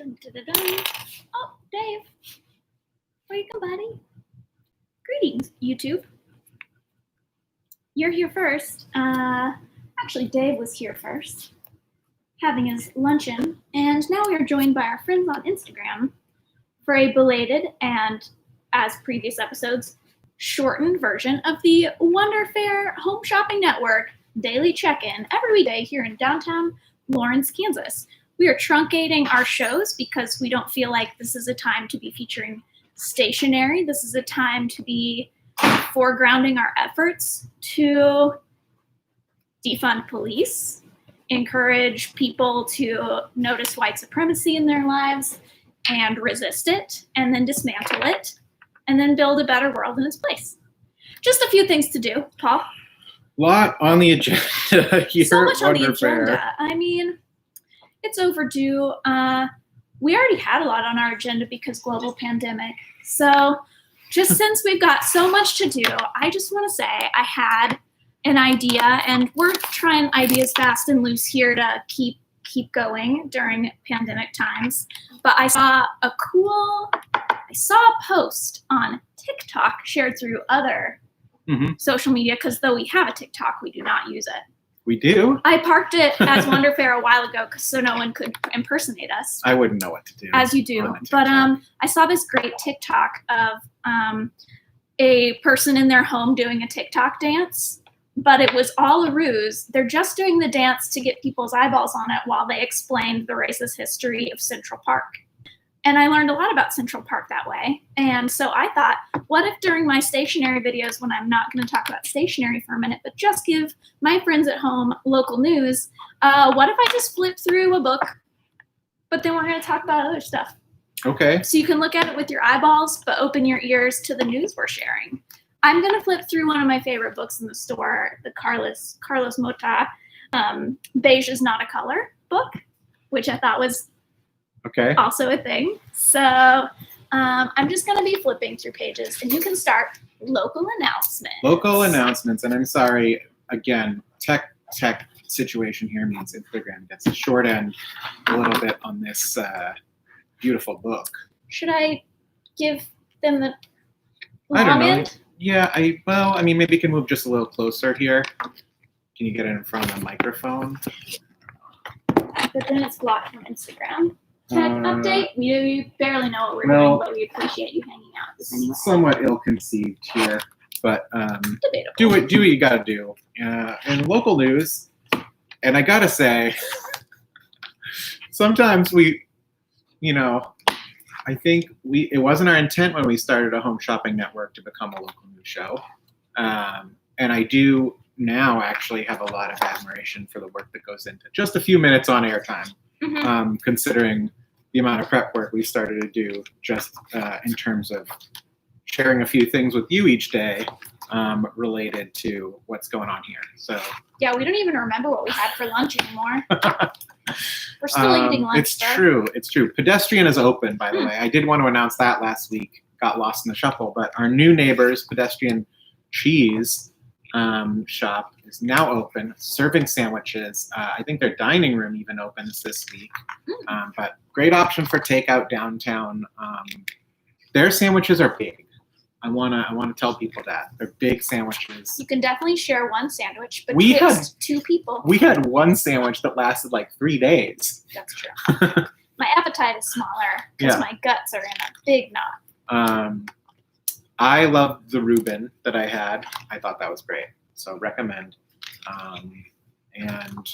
Dun, dun, dun, dun. Oh, Dave. Where you go, buddy? Greetings, YouTube. You're here first. Actually, Dave was here first, having his luncheon, and now we are joined by our friends on Instagram for a belated and, as previous episodes, shortened version of the Wonder Fair Home Shopping Network daily check-in every weekday here in downtown Lawrence, Kansas. We are truncating our shows because we don't feel like this is a time to be featuring stationery. This is a time to be foregrounding our efforts to defund police, encourage people to notice white supremacy in their lives and resist it, and then dismantle it, and then build a better world in its place. Just a few things to do, Paul. Lot on the agenda here. So much on the Wonder Fair. agenda. I mean, it's overdue. We already had a lot on our agenda because global pandemic. So just since we've got so much to do, I just want to say I had an idea, and we're trying ideas fast and loose here to keep going during pandemic times. But I saw a post on TikTok shared through other social media, because though we have a TikTok, we do not use it. We do? I parked it as Wonder Fair a while ago so no one could impersonate us. I wouldn't know what to do. As you do. But I saw this great TikTok of a person in their home doing a TikTok dance, but it was all a ruse. They're just doing the dance to get people's eyeballs on it while they explained the racist history of Central Park. And I learned a lot about Central Park that way. And so I thought, what if during my stationery videos, when I'm not going to talk about stationery for a minute, but just give my friends at home local news, what if I just flip through a book, but then we're going to talk about other stuff? Okay. So you can look at it with your eyeballs, but open your ears to the news we're sharing. I'm going to flip through one of my favorite books in the store, the Carlos Mota, Beige is Not a Color book, which I thought was also a thing. So I'm just going to be flipping through pages, and you can start local announcements. Local announcements, and I'm sorry, again, tech situation here means Instagram gets a short end a little bit on this beautiful book. Should I give them the I don't know. end? Yeah, maybe you can move just a little closer here. Can you get it in front of the microphone? But then it's blocked from Instagram. Tech update. We barely know what we're doing, but we appreciate you hanging out with us anyway. Somewhat ill-conceived here, but Debatable. do what you gotta do. In local news, and I gotta say, sometimes I think it wasn't our intent when we started a home shopping network to become a local news show, and I do now actually have a lot of admiration for the work that goes into just a few minutes on airtime. Considering the amount of prep work we started to do just in terms of sharing a few things with you each day related to what's going on here. So yeah, we don't even remember what we had for lunch anymore. We're still eating lunch. It's true. Pedestrian is open, by the way. I did want to announce that last week. Got lost in the shuffle, but our new neighbors, Pedestrian Cheese shop, is now open, serving sandwiches. I think their dining room even opens this week. But great option for takeout downtown. Their sandwiches are big. I wanna tell people that they're big sandwiches. You can definitely share one sandwich, but it's two people. We had one sandwich that lasted like 3 days. That's true. My appetite is smaller because my guts are in a big knot. I loved the Reuben that I had. I thought that was great. So recommend. And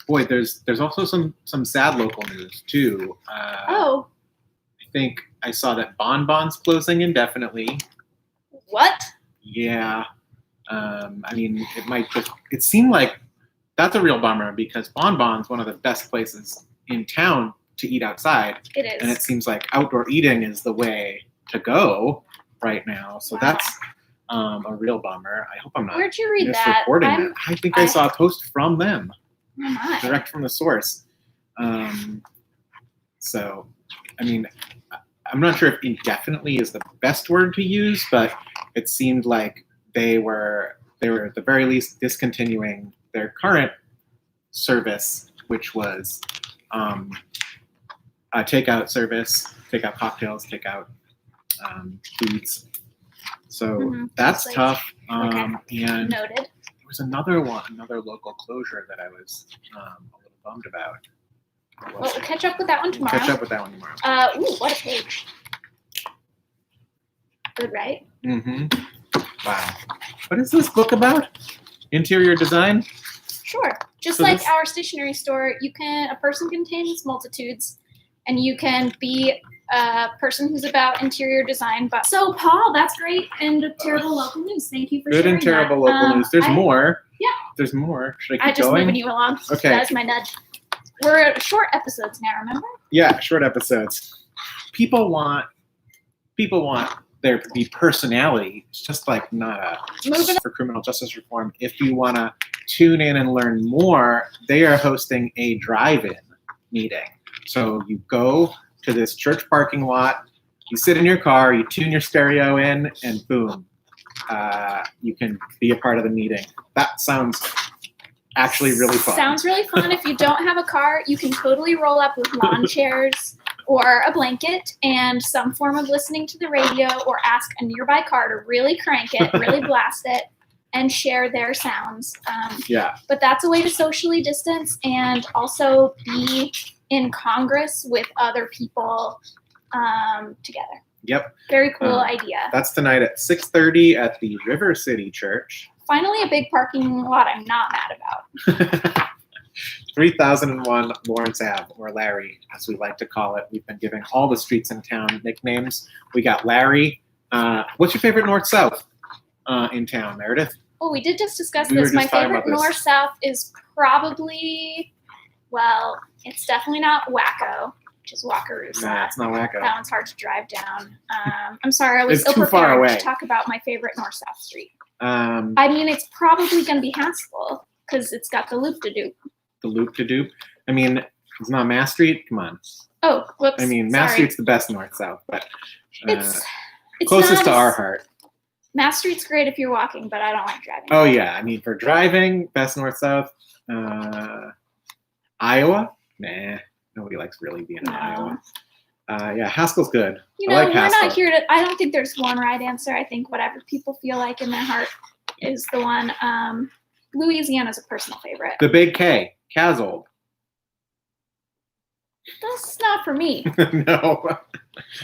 boy, there's also some sad local news too. I think I saw that Bonbon's closing indefinitely. What? Yeah. It seemed like that's a real bummer because Bonbon's one of the best places in town to eat outside. It is. And it seems like outdoor eating is the way to go right now. So that's a real bummer. I hope I'm not Where'd you read misreporting that. I think I saw a post from them. Oh my. Direct from the source. So, I'm not sure if indefinitely is the best word to use, but it seemed like they were at the very least discontinuing their current service, which was takeout service, takeout cocktails, takeout foods. So that's Like, tough. okay. And Noted. there was another local closure that I was a little bummed about. Well, we'll catch up with that one We'll tomorrow. catch up with that one tomorrow. Ooh, what a page. Good, right? Mm-hmm. Wow. What is this book about? Interior design? Sure. Just So like this- our stationery store, a person contains multitudes, and you can be a person who's about interior design. But so, Paul, that's great and terrible local news. Thank you for Good sharing and terrible that. local news. There's more. Yeah. There's more. Should I I keep just going? moving you along. Okay. That is my nudge. We're at short episodes now. Remember? Yeah, short episodes. People want there to be personality. It's just like not a Moving for criminal justice reform. If you want to tune in and learn more, they are hosting a drive-in meeting. So you go to this church parking lot, you sit in your car, you tune your stereo in, and boom, you can be a part of the meeting. That sounds actually really fun. Sounds really fun. If you don't have a car, you can totally roll up with lawn chairs or a blanket and some form of listening to the radio, or ask a nearby car to really crank it, really blast it, and share their sounds. Yeah. But that's a way to socially distance and also be in Congress with other people together. Yep. Very cool idea. That's tonight at 6:30 at the River City Church. Finally, a big parking lot I'm not mad about. 3001 Lawrence Ave, or Larry, as we like to call it. We've been giving all the streets in town nicknames. We got Larry. What's your favorite north-south in town, Meredith? Oh, we did just discuss We were this. just My talking favorite about this. north-south is probably, well, it's definitely not Wacko, which is Wakarusa. Nah, it's not Wacko. That one's hard to drive down. I'm sorry, I was It's too far ill-prepared away. to talk about my favorite north-south street. The I mean, it's probably going to be Haskell because it's got the loop-de-doop. Loop-de-doop. I mean, it's not Mass Street. Come on. Oh, whoops. I mean, Mass sorry. Street's the best north-south, but It's closest not to as- our heart. Mass Street's great if you're walking, but I don't like driving. Oh yeah, I mean for driving, best north-south. Iowa? Nah, nobody likes really being in No. Iowa. Yeah, Haskell's good. You I know, like we're Haskell. not here to. I don't think there's one right answer. I think whatever people feel like in their heart is the one. Louisiana's a personal favorite. The Big K, Casold. That's not for me. No,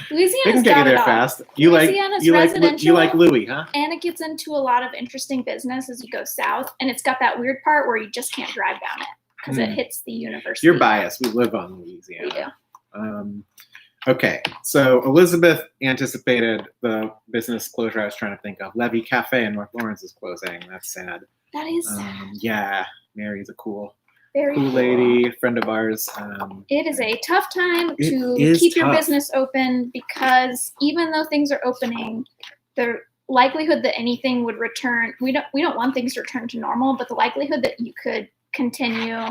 they Louisiana's can get you got it there all. fast. You like Louisiana's you residential. like Louis, huh? And it gets into a lot of interesting business as you go south. And it's got that weird part where you just can't drive down it because it hits the university. You're biased. We live on We Louisiana. do. Okay, so Elizabeth anticipated the business closure I was trying to think of. Levy Cafe in North Lawrence is closing. That's sad. That is Yeah, Mary's a cool very cool lady, friend of ours. It is a tough time It to is keep your tough. business open because even though things are opening, the likelihood that anything would return, we don't want things to return to normal, but the likelihood that you could continue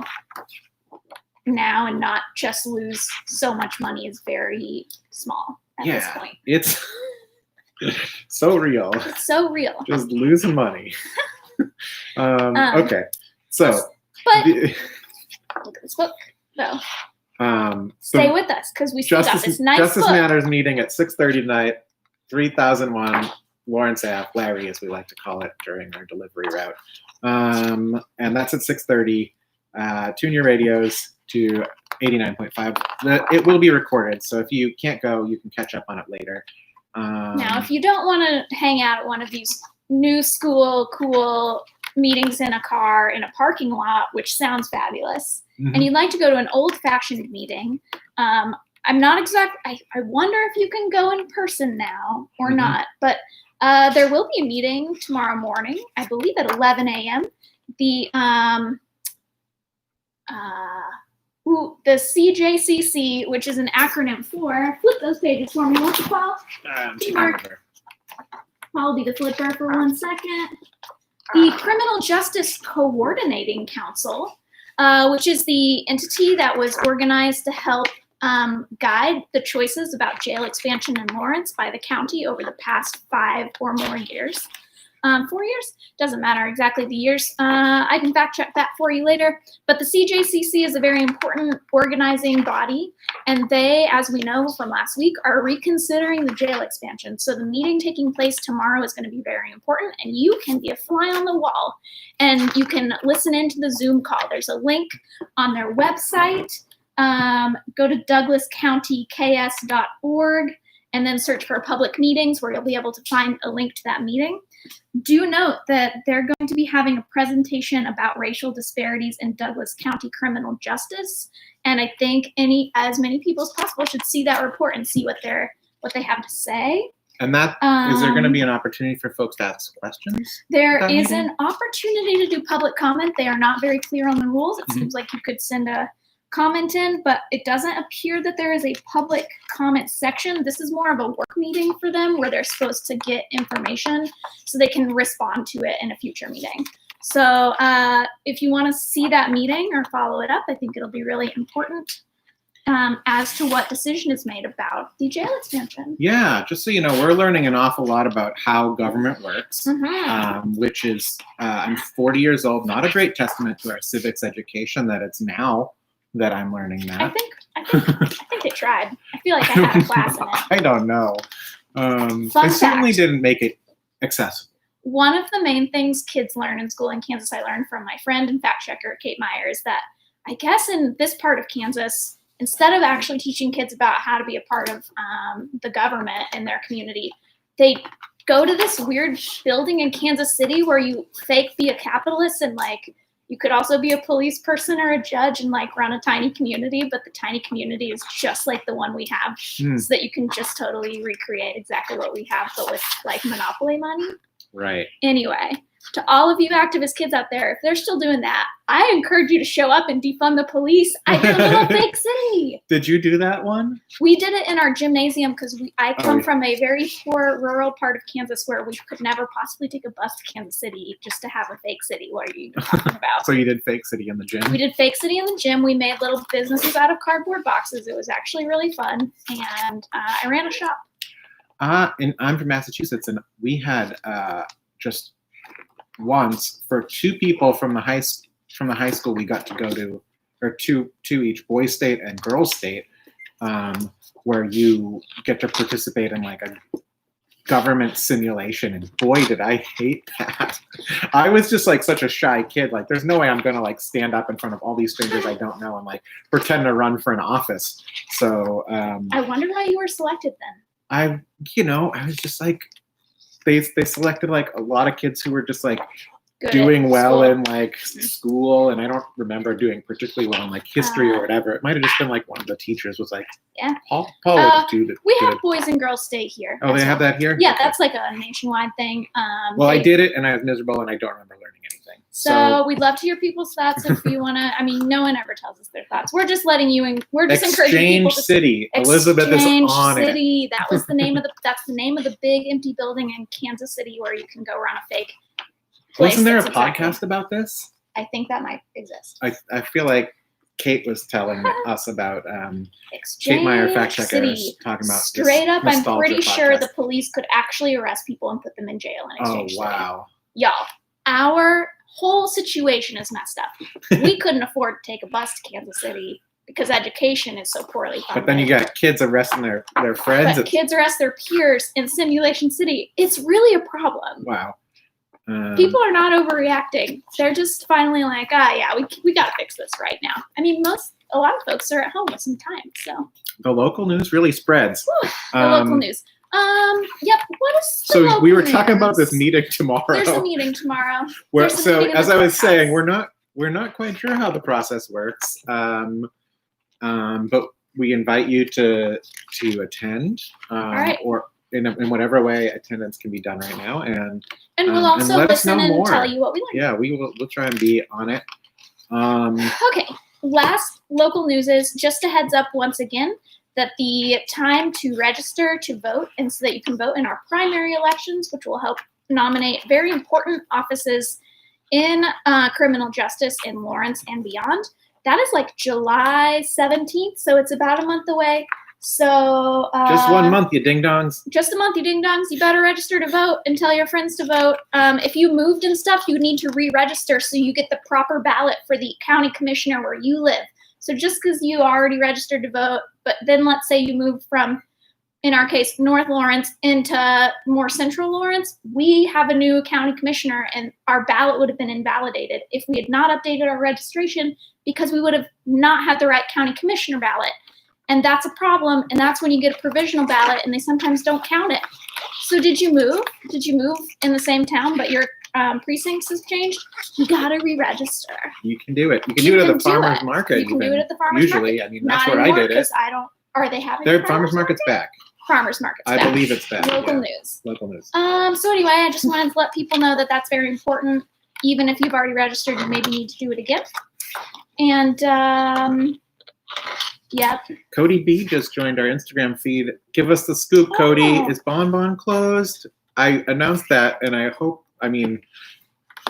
now and not just lose so much money is very small at this Yeah. point. It's so real. It's so real. Just losing money. Okay, so But the- look at this book, though. so Stay with us because we still got this nice Justice book. Matters meeting at 6:30 tonight, 3001 Lawrence Ave, Larry, as we like to call it during our delivery route. And that's at 6:30. Tune your radios to 89.5. It will be recorded, so if you can't go, you can catch up on it later. Now, if you don't want to hang out at one of these new school cool meetings in a car in a parking lot, which sounds fabulous, Mhm. and you'd like to go to an old-fashioned meeting, I'm not exact. I wonder if you can go in person now or Mhm. not, but there will be a meeting tomorrow morning, I believe at 11 a.m. The CJCC, which is an acronym for, flip those pages for me, won't you, Paul? I'm taking Mark. over. I'll be the flipper for 1 second. The Criminal Justice Coordinating Council, which is the entity that was organized to help guide the choices about jail expansion in Lawrence by the county over the past 5 or more years. 4 years, doesn't matter exactly the years. I can fact check that for you later. But the CJCC is a very important organizing body, and they, as we know from last week, are reconsidering the jail expansion. So the meeting taking place tomorrow is going to be very important, and you can be a fly on the wall, and you can listen into the Zoom call. There's a link on their website. Go to douglascountyks.org and then search for public meetings, where you'll be able to find a link to that meeting. Do note that they're going to be having a presentation about racial disparities in Douglas County criminal justice, and I think as many people as possible should see that report and see what they have to say. And that is there going to be an opportunity for folks to ask questions? There is an opportunity to do public comment. They are not very clear on the rules. It seems like you could send a comment in, but it doesn't appear that there is a public comment section. This is more of a work meeting for them, where they're supposed to get information so they can respond to it in a future meeting. So if you want to see that meeting or follow it up, I think it'll be really important as to what decision is made about the jail expansion. Yeah, just so you know, we're learning an awful lot about how government works, which is, I'm 40 years old, not a great testament to our civics education that it's now that I'm learning that. I think they tried. I feel like I had a class in it. I don't know. They certainly didn't make it accessible. One of the main things kids learn in school in Kansas, I learned from my friend and fact checker, Kate Meyer, is that I guess in this part of Kansas, instead of actually teaching kids about how to be a part of the government in their community, they go to this weird building in Kansas City where you fake be a capitalist, and like you could also be a police person or a judge and like run a tiny community, but the tiny community is just like the one we have, so that you can just totally recreate exactly what we have, but with like Monopoly money. Right. Anyway, to all of you activist kids out there, if they're still doing that, I encourage you to show up and defund the police. I did a little fake city. Did you do that one? We did it in our gymnasium because I come from a very poor rural part of Kansas where we could never possibly take a bus to Kansas City just to have a fake city. What are you talking about? So you did fake city in the gym? We did fake city in the gym. We made little businesses out of cardboard boxes. It was actually really fun, and I ran a shop. And I'm from Massachusetts, and we had just once for two people from the high school we got to go to, or two each, boys state and girls state, where you get to participate in like a government simulation, and boy did I hate that. I was just like such a shy kid, like there's no way I'm gonna like stand up in front of all these strangers I don't know and like pretend to run for an office. So I wonder why you were selected then. I was just like, they selected like a lot of kids who were just like doing well in like school, and I don't remember doing particularly well in like history or whatever. It might have just been like one of the teachers was like, yeah, Paul we have boys and girls stay here. Oh, they have that here? Yeah, that's like a nationwide thing. Well, I did it and I was miserable and I don't remember learning anything. So we'd love to hear people's thoughts if you want to. I mean, no one ever tells us their thoughts. We're just letting you in. We're just encouraging people to City. Elizabeth is on City. That was the name of that's the name of the big empty building in Kansas City where you can go run a fake place. Wasn't there a podcast about this? I think that might exist. I feel like Kate was telling us about Kate Meyer, fact checker, talking about straight up. I'm pretty sure the police could actually arrest people and put them in jail in exchange. Oh wow, y'all! Our whole situation is messed up. We couldn't afford to take a bus to Kansas City because education is so poorly funded. But then you got kids arresting their friends. But kids arrest their peers in Simulation City. It's really a problem. Wow. People are not overreacting. They're just finally like, yeah, we got to fix this right now. I mean, a lot of folks are at home with some time, so. The local news really spreads. Whew, the local news. Yep. What is the So we were news? talking about this meeting tomorrow. There's a meeting tomorrow. So as I was saying, we're not quite sure how the process works, but we invite you to attend, All right. or in whatever way attendance can be done right now, and we'll also listen and tell you what we learned. Yeah, we'll try and be on it. Okay. Last local news is just a heads up once again that the time to register to vote, and so that you can vote in our primary elections, which will help nominate very important offices in criminal justice in Lawrence and beyond. That is like July 17th, so it's about a month away. So Just 1 month, you ding dongs. Just a month, you ding dongs. You better register to vote and tell your friends to vote. If you moved and stuff, you need to re-register so you get the proper ballot for the county commissioner where you live. So just because you already registered to vote, but then let's say you moved from, in our case, North Lawrence into more central Lawrence, we have a new county commissioner and our ballot would have been invalidated if we had not updated our registration because we would have not had the right county commissioner ballot. And that's a problem, and that's when you get a provisional ballot, and they sometimes don't count it. So did you move? Did you move in the same town, but your precincts has changed? You gotta re-register. You can do it. You can do it at the farmer's market. You can do it at the farmer's market. Usually, I mean, that's where I did it. I don't. Are they having? Their farmer's market's back. Farmer's market's back. I believe it's back. Local news. Local news. So anyway, I just wanted to let people know that that's very important. Even if you've already registered, you maybe need to do it again. And yep. Cody B just joined our Instagram feed. Give us the scoop, Cody. Oh. Is Bon Bon closed? I announced that, and I hope. I mean,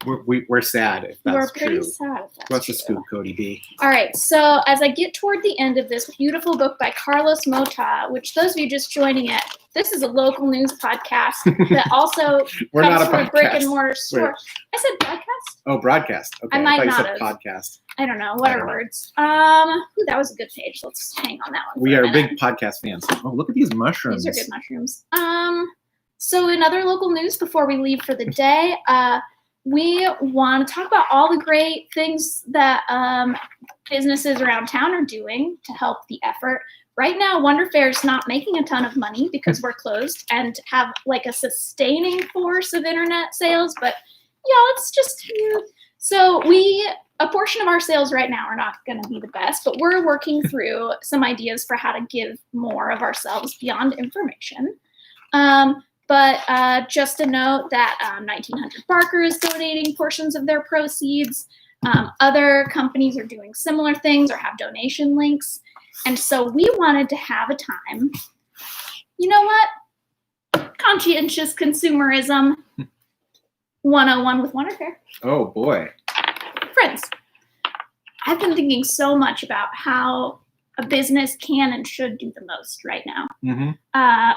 we're sad if that's We're pretty true. sad if that's What's the true. scoop, Cody B? All right, so as I get toward the end of this beautiful book by Carlos Mota, which those of you just joining it, this is a local news podcast that also We're comes not a from a brick and podcast. mortar store. Wait. I said broadcast? Oh, broadcast. Okay, I might thought you not said have. podcast. I don't know. What I are don't know. words? Ooh, that was a good page. Let's hang on that one. We for a are minute. big podcast fans. Oh, look at these mushrooms. These are good mushrooms. So in other local news before we leave for the day, we want to talk about all the great things that businesses around town are doing to help the effort. Right now, Wonder Fair is not making a ton of money because we're closed and have like a sustaining force of internet sales, but yeah, it's just so a portion of our sales right now are not going to be the best, but we're working through some ideas for how to give more of ourselves beyond information. But just a note that 1900 Barker is donating portions of their proceeds. Other companies are doing similar things or have donation links. And so we wanted to have a time, you know what? Conscientious consumerism 101 with Wonder Fair. Oh, boy. Friends, I've been thinking so much about how a business can and should do the most right now. Mm-hmm.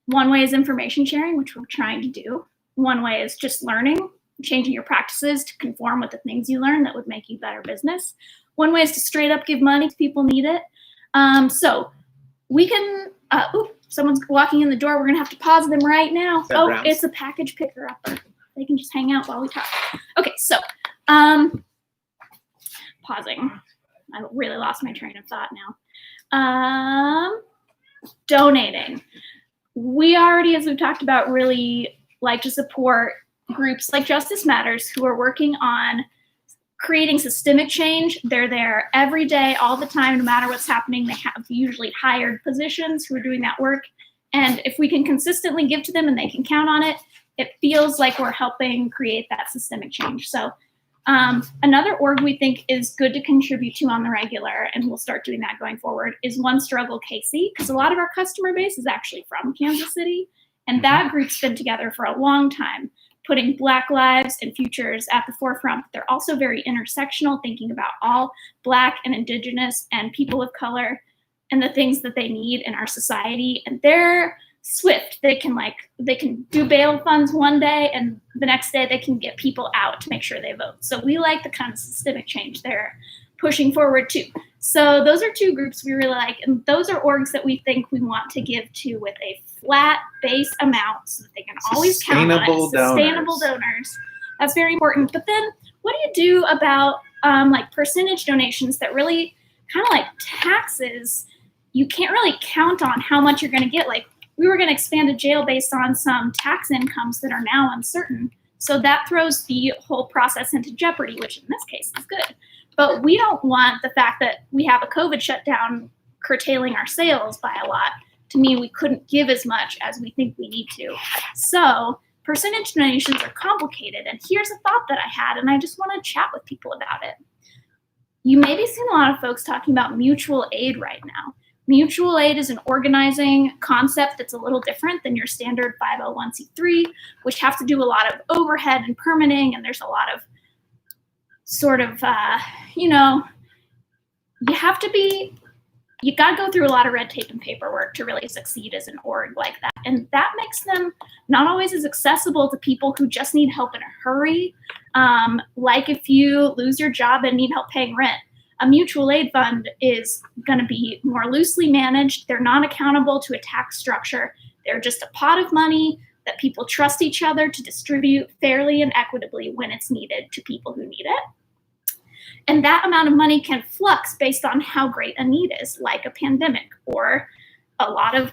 One way is information sharing, which we're trying to do. One way is just learning, changing your practices to conform with the things you learn that would make you better business. One way is to straight up give money to people who need it. So we can, someone's walking in the door. We're going to have to pause them right now. that Oh, Browns? it's a package picker upper. They can just hang out while we talk. Okay, so pausing. I really lost my train of thought now. Donating. We already, as we've talked about, really like to support groups like Justice Matters who are working on creating systemic change. They're there every day, all the time, no matter what's happening. They have usually hired positions who are doing that work. And if we can consistently give to them and they can count on it, it feels like we're helping create that systemic change. So another org we think is good to contribute to on the regular, and we'll start doing that going forward, is One Struggle KC, because a lot of our customer base is actually from Kansas City, and that group's been together for a long time, putting Black lives and futures at the forefront. They're also very intersectional, thinking about all Black and Indigenous and people of color and the things that they need in our society, and they're swift. They can do bail funds one day and the next day they can get people out to make sure they vote. So we like the kind of systemic change they're pushing forward too. So those are two groups we really like, and those are orgs that we think we want to give to with a flat base amount so that they can always count on it. Sustainable donors. That's very important. But then what do you do about like percentage donations that really kind of like taxes? You can't really count on how much you're going to get. Like, we were going to expand a jail based on some tax incomes that are now uncertain. So that throws the whole process into jeopardy, which in this case is good. But we don't want the fact that we have a COVID shutdown curtailing our sales by a lot to mean we couldn't give as much as we think we need to. So percentage donations are complicated. And here's a thought that I had, and I just want to chat with people about it. You may be seeing a lot of folks talking about mutual aid right now. Mutual aid is an organizing concept that's a little different than your standard 501c3, which have to do a lot of overhead and permitting, and there's a lot of sort of, you have to be you got to go through a lot of red tape and paperwork to really succeed as an org like that. And that makes them not always as accessible to people who just need help in a hurry. Like if you lose your job and need help paying rent, a mutual aid fund is going to be more loosely managed. They're not accountable to a tax structure. They're just a pot of money that people trust each other to distribute fairly and equitably when it's needed to people who need it. And that amount of money can flux based on how great a need is, like a pandemic or a lot of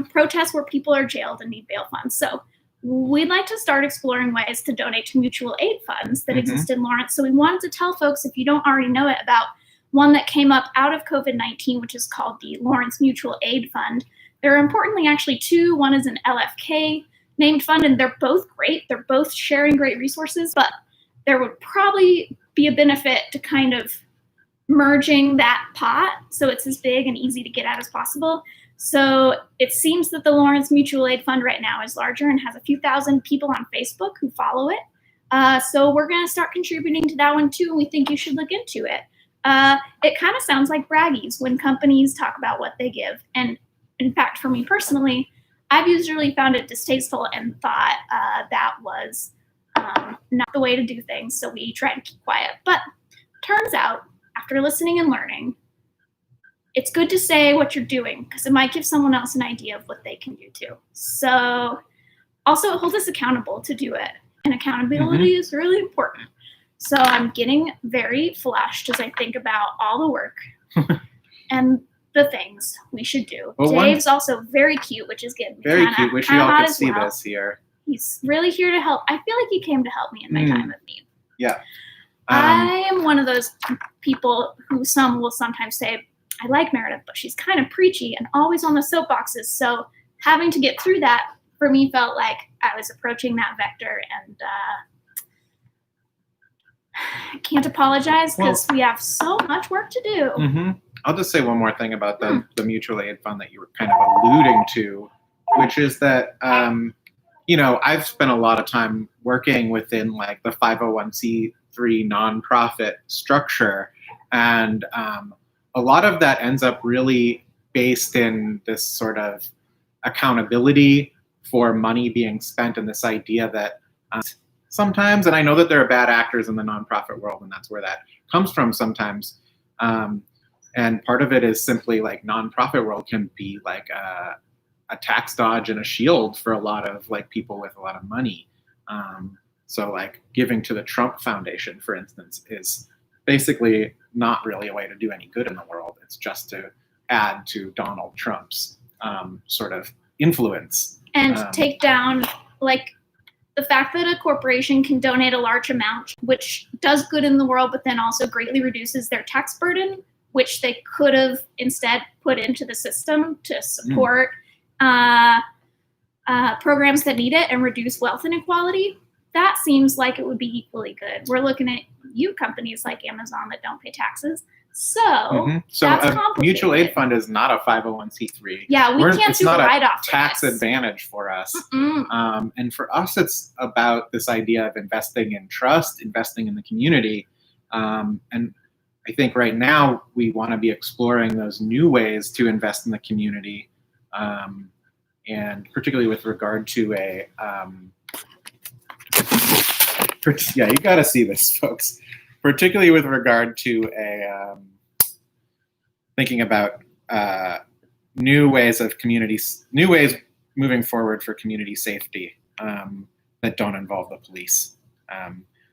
protests where people are jailed and need bail funds. So we'd like to start exploring ways to donate to mutual aid funds that exist in Lawrence. So we wanted to tell folks, if you don't already know it, about one that came up out of COVID-19, which is called the Lawrence Mutual Aid Fund. There are importantly actually two. One is an LFK named fund, and they're both great. They're both sharing great resources, but there would probably be a benefit to kind of merging that pot so it's as big and easy to get at as possible. So it seems that the Lawrence Mutual Aid Fund right now is larger and has a few thousand people on Facebook who follow it. So we're going to start contributing to that one too, and we think you should look into it. It kind of sounds like braggies when companies talk about what they give. And in fact, for me personally, I've usually found it distasteful and thought that was not the way to do things, so we try to keep quiet. But turns out, after listening and learning, it's good to say what you're doing because it might give someone else an idea of what they can do too. So also it holds us accountable to do it, and accountability is really important. So I'm getting very flushed as I think about all the work and the things we should do. Well, Dave's also very cute, which is getting me very cute. Wish you all could see this here. He's really here to help. I feel like he came to help me in my time of need. Yeah. I am one of those people who some will sometimes say, I like Meredith, but she's kind of preachy and always on the soapboxes. So having to get through that for me felt like I was approaching that vector, and I can't apologize because we have so much work to do. I'll just say one more thing about the mutual aid fund that you were kind of alluding to, which is that, I've spent a lot of time working within like the 501c3 nonprofit structure. And a lot of that ends up really based in this sort of accountability for money being spent, and this idea that sometimes, and I know that there are bad actors in the nonprofit world, and that's where that comes from sometimes. And part of it is simply like nonprofit world can be like a tax dodge and a shield for a lot of like people with a lot of money. So like giving to the Trump Foundation, for instance, is basically not really a way to do any good in the world. It's just to add to Donald Trump's sort of influence. And take down like the fact that a corporation can donate a large amount, which does good in the world, but then also greatly reduces their tax burden, which they could have instead put into the system to support programs that need it and reduce wealth inequality. That seems like it would be equally good. We're looking at you companies like Amazon that don't pay taxes. So that's a mutual aid fund is not a 501c3. Yeah, we can't do a write-off. It's not a tax advantage for us. And for us, it's about this idea of investing in trust, investing in the community. And I think right now we want to be exploring those new ways to invest in the community. And particularly with regard to you got to see this, folks. Particularly with regard to thinking about new ways moving forward for community safety that don't involve the police.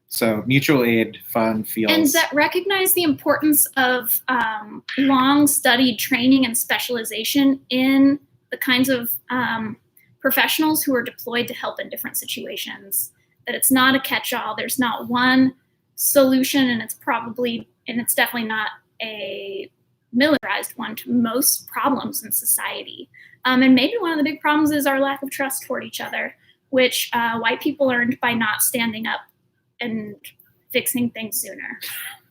So mutual aid fund feels... And that recognize the importance of long-studied training and specialization in the kinds of professionals who are deployed to help in different situations. That it's not a catch-all. There's not one solution, and it's definitely not a militarized one to most problems in society. And maybe one of the big problems is our lack of trust toward each other, which white people learned by not standing up and fixing things sooner.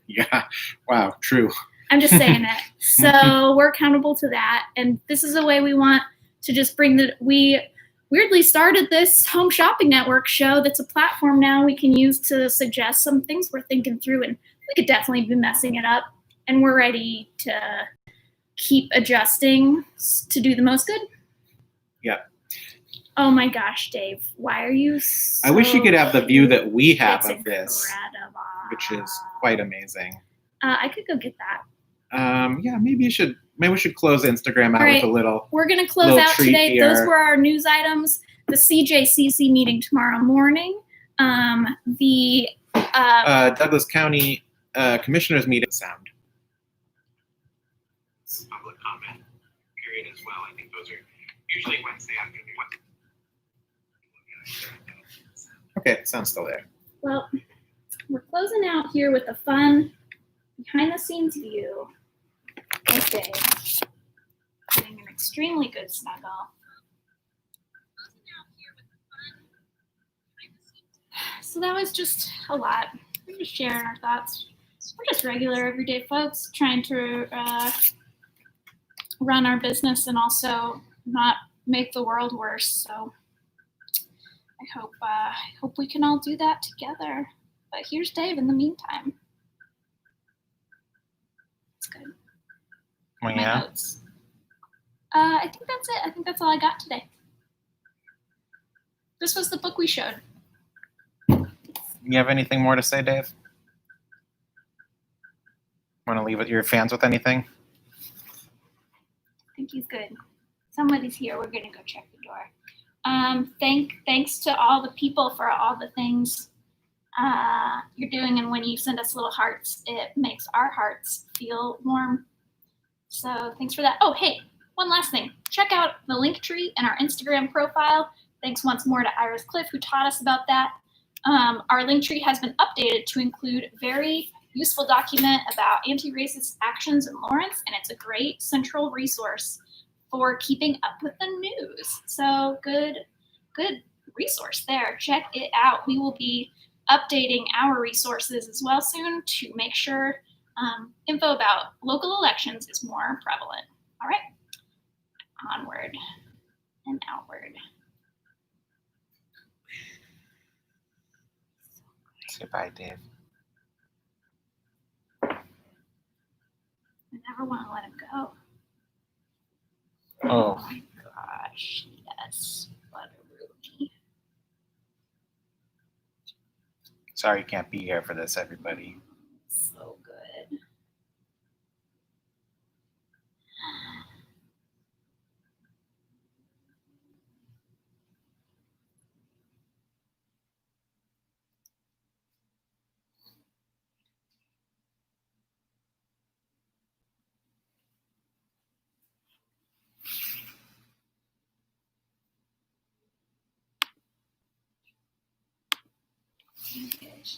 Yeah, wow, true. I'm just saying it. So we're accountable to that, and this is a way we want to just bring we weirdly started this home shopping network show that's a platform now we can use to suggest some things we're thinking through, and we could definitely be messing it up, and we're ready to keep adjusting to do the most good. Yep. Oh my gosh, Dave, why are you I wish you could have the view that we have It's of this, incredible. which is quite amazing. I could go get that. Yeah, maybe we should close Instagram out All with right. a little. We're going to close Little out treat today. here. Those were our news items. The CJCC meeting tomorrow morning. Douglas County Commissioners meeting sound. Public comment period as well. I think those are usually Wednesday afternoon. Okay, sound's still there. Well, we're closing out here with a fun behind-the-scenes view of Dave getting an extremely good snuggle. So that was just a lot. We're just sharing our thoughts. We're just regular, everyday folks trying to run our business and also not make the world worse. So I hope we can all do that together. But here's Dave in the meantime. It's good. Well, My yeah. notes. I think that's it. I think that's all I got today. This was the book we showed. You have anything more to say, Dave? Want to leave your fans with anything? I think he's good. Somebody's here. We're gonna go check the door. Thanks to all the people for all the things you're doing, and when you send us little hearts, it makes our hearts feel warm. So thanks for that. Oh, hey, one last thing. Check out the link tree in our Instagram profile. Thanks once more to Iris Cliff, who taught us about that. Our link tree has been updated to include a very useful document about anti-racist actions in Lawrence, and it's a great central resource for keeping up with the news. So good resource there. Check it out. We will be updating our resources as well soon to make sure info about local elections is more prevalent. All right, onward and outward. Say bye, Dave. I never want to let him go. Oh. My gosh, yes. What a roadie. Sorry you can't be here for this, everybody. So good.